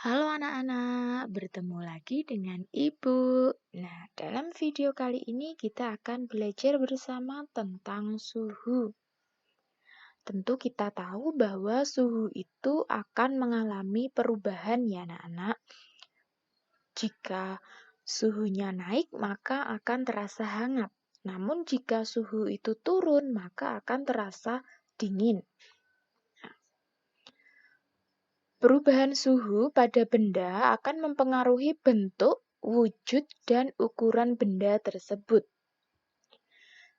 Halo anak-anak, bertemu lagi dengan Ibu. Nah, dalam video kali ini kita akan belajar bersama tentang suhu. Tentu kita tahu bahwa suhu itu akan mengalami perubahan ya anak-anak. Jika suhunya naik, maka akan terasa hangat. Namun jika suhu itu turun, maka akan terasa dingin. Perubahan suhu pada benda akan mempengaruhi bentuk, wujud, dan ukuran benda tersebut.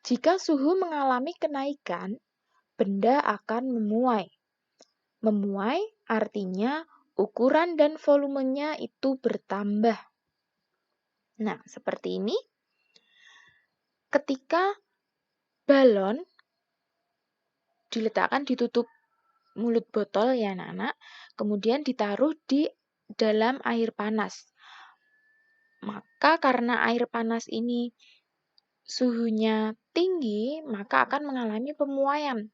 Jika suhu mengalami kenaikan, benda akan memuai. Memuai artinya ukuran dan volumenya itu bertambah. Nah, seperti ini. Ketika balon diletakkan ditutup mulut botol ya anak-anak, kemudian ditaruh di dalam air panas. Maka karena air panas ini suhunya tinggi, maka akan mengalami pemuaian.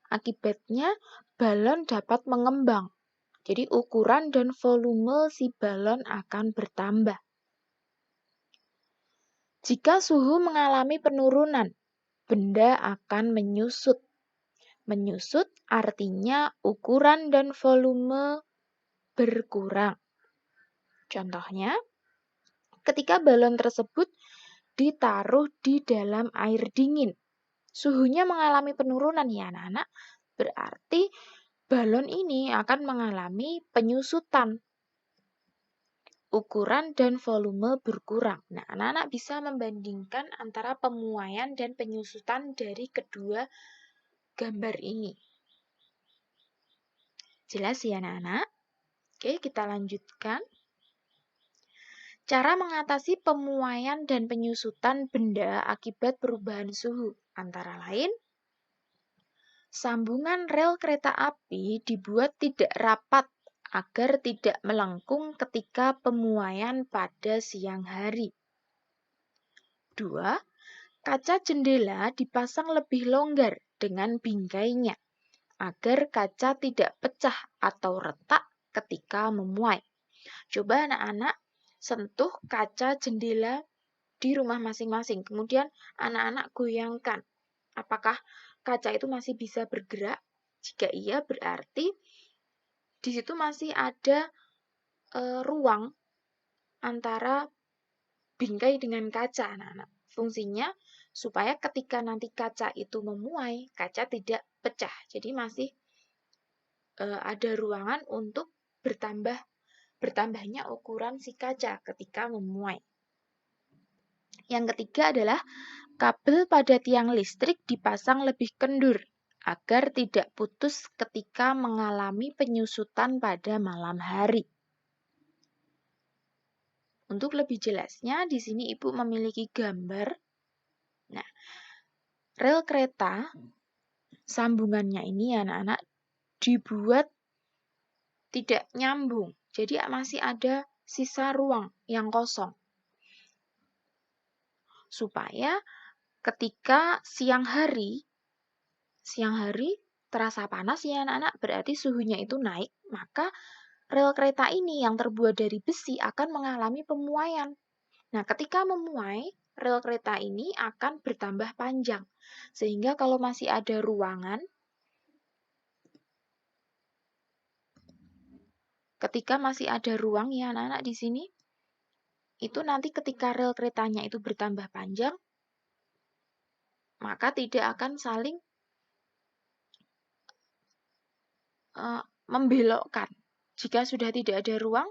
Akibatnya, balon dapat mengembang. Jadi ukuran dan volume si balon akan bertambah. Jika suhu mengalami penurunan, benda akan menyusut. Menyusut artinya ukuran dan volume berkurang. Contohnya, ketika balon tersebut ditaruh di dalam air dingin, suhunya mengalami penurunan ya anak-anak, berarti balon ini akan mengalami penyusutan. Ukuran dan volume berkurang. Nah, anak-anak bisa membandingkan antara pemuaian dan penyusutan dari kedua gambar ini. Jelas ya anak-anak? Oke, kita lanjutkan. Cara mengatasi pemuaian dan penyusutan benda akibat perubahan suhu, antara lain, sambungan rel kereta api dibuat tidak rapat agar tidak melengkung ketika pemuaian pada siang hari. 2. Kaca jendela dipasang lebih longgar dengan bingkainya agar kaca tidak pecah atau retak ketika memuai. Coba anak-anak sentuh kaca jendela di rumah masing-masing. Kemudian anak-anak goyangkan. Apakah kaca itu masih bisa bergerak? Jika iya, berarti di situ masih ada ruang antara bingkai dengan kaca, anak-anak. Fungsinya supaya ketika nanti kaca itu memuai, kaca tidak pecah. Jadi masih ada ruangan untuk bertambahnya ukuran si kaca ketika memuai. Yang ketiga adalah kabel pada tiang listrik dipasang lebih kendur agar tidak putus ketika mengalami penyusutan pada malam hari. Untuk lebih jelasnya, di sini Ibu memiliki gambar. Nah, rel kereta sambungannya ini anak-anak dibuat tidak nyambung. Jadi masih ada sisa ruang yang kosong. Supaya ketika siang hari terasa panas ya anak-anak, berarti suhunya itu naik, maka rel kereta ini yang terbuat dari besi akan mengalami pemuaian. Nah, ketika memuai, rel kereta ini akan bertambah panjang. Sehingga kalau masih ada ruangan, ketika masih ada ruang ya anak-anak di sini, itu nanti ketika rel keretanya itu bertambah panjang, maka tidak akan saling membelokkan. Jika sudah tidak ada ruang,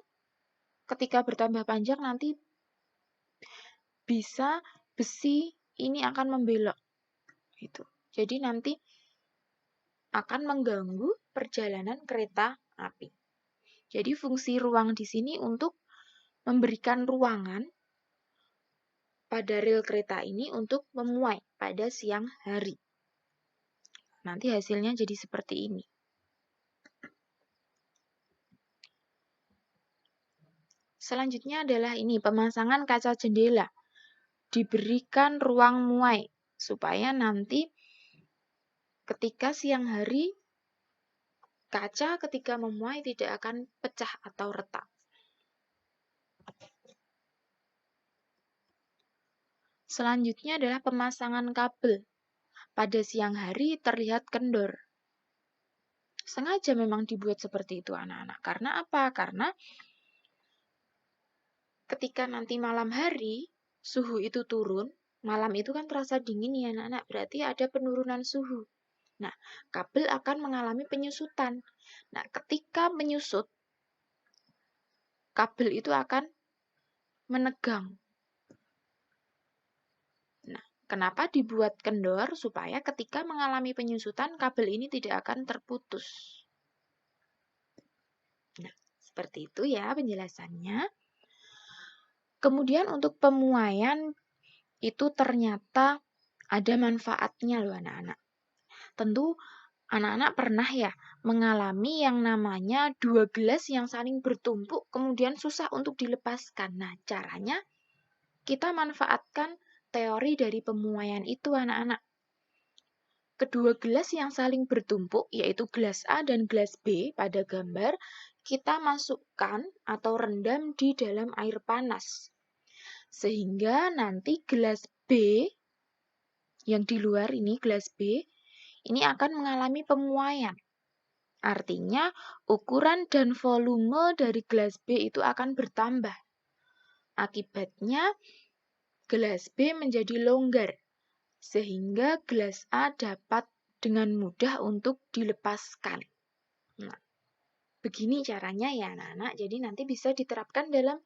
ketika bertambah panjang nanti bisa besi ini akan membelok. Gitu. Jadi nanti akan mengganggu perjalanan kereta api. Jadi fungsi ruang di sini untuk memberikan ruangan pada rel kereta ini untuk memuai pada siang hari. Nanti hasilnya jadi seperti ini. Selanjutnya adalah ini, pemasangan kaca jendela. Diberikan ruang muai, supaya nanti ketika siang hari kaca ketika memuai tidak akan pecah atau retak. Selanjutnya adalah pemasangan kabel. Pada siang hari terlihat kendor. Sengaja memang dibuat seperti itu anak-anak. Karena apa? Karena ketika nanti malam hari, suhu itu turun, malam itu kan terasa dingin ya anak-anak, berarti ada penurunan suhu. Nah, kabel akan mengalami penyusutan. Nah, ketika menyusut, kabel itu akan menegang. Nah, kenapa dibuat kendor? Supaya ketika mengalami penyusutan, kabel ini tidak akan terputus. Nah, seperti itu ya penjelasannya. Kemudian untuk pemuaian itu ternyata ada manfaatnya loh anak-anak. Tentu anak-anak pernah ya mengalami yang namanya 2 gelas yang saling bertumpuk kemudian susah untuk dilepaskan. Nah, caranya kita manfaatkan teori dari pemuaian itu anak-anak. Kedua gelas yang saling bertumpuk yaitu gelas A dan gelas B pada gambar kita masukkan atau rendam di dalam air panas. Sehingga nanti gelas B yang di luar ini, gelas B, ini akan mengalami pemuaian. Artinya, ukuran dan volume dari gelas B itu akan bertambah. Akibatnya, gelas B menjadi longgar, sehingga gelas A dapat dengan mudah untuk dilepaskan. Nah, begini caranya ya anak-anak, jadi nanti bisa diterapkan dalam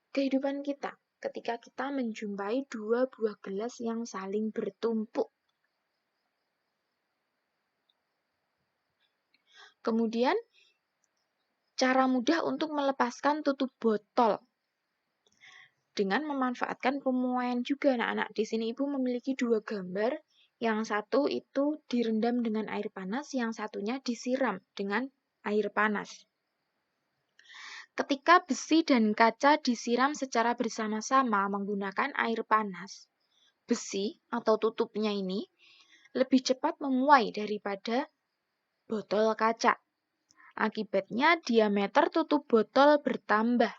kehidupan kita ketika kita menjumpai 2 buah gelas yang saling bertumpuk. Kemudian, cara mudah untuk melepaskan tutup botol dengan memanfaatkan pemuaian juga anak-anak. Di sini Ibu memiliki 2 gambar. Yang satu itu direndam dengan air panas, yang satunya disiram dengan air panas. Ketika besi dan kaca disiram secara bersama-sama menggunakan air panas, besi atau tutupnya ini lebih cepat memuai daripada botol kaca. Akibatnya diameter tutup botol bertambah.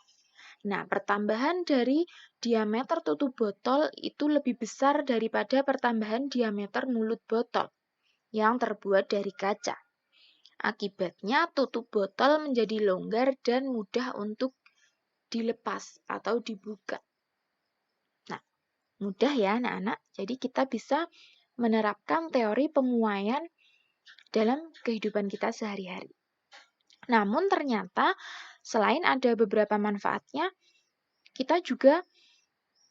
Nah, pertambahan dari diameter tutup botol itu lebih besar daripada pertambahan diameter mulut botol yang terbuat dari kaca. Akibatnya tutup botol menjadi longgar dan mudah untuk dilepas atau dibuka. Nah, mudah ya anak-anak. Jadi kita bisa menerapkan teori pemuaian dalam kehidupan kita sehari-hari. Namun ternyata selain ada beberapa manfaatnya, kita juga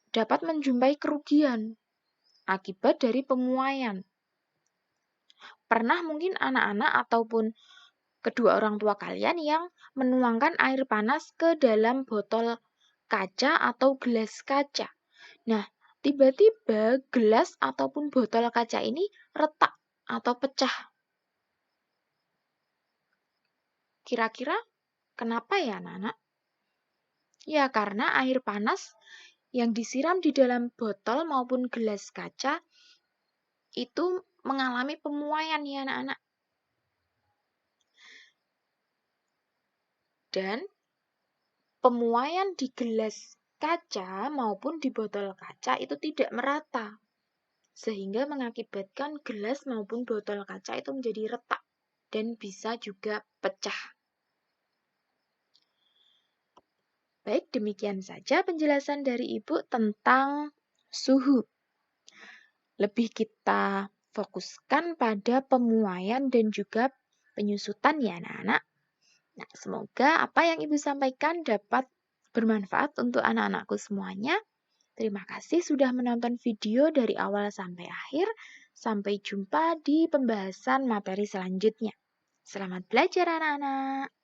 dapat menjumpai kerugian akibat dari pemuaian. Pernah mungkin anak-anak ataupun kedua orang tua kalian yang menuangkan air panas ke dalam botol kaca atau gelas kaca. Nah, tiba-tiba gelas ataupun botol kaca ini retak atau pecah. Kira-kira kenapa ya anak-anak? Ya, karena air panas yang disiram di dalam botol maupun gelas kaca itu mengalami pemuaian ya anak-anak. Dan pemuaian di gelas kaca maupun di botol kaca itu tidak merata. Sehingga mengakibatkan gelas maupun botol kaca itu menjadi retak dan bisa juga pecah. Baik, demikian saja penjelasan dari Ibu tentang suhu. Lebih kita fokuskan pada pemuaian dan juga penyusutan ya anak-anak. Nah, semoga apa yang Ibu sampaikan dapat bermanfaat untuk anak-anakku semuanya. Terima kasih sudah menonton video dari awal sampai akhir. Sampai jumpa di pembahasan materi selanjutnya. Selamat belajar anak-anak.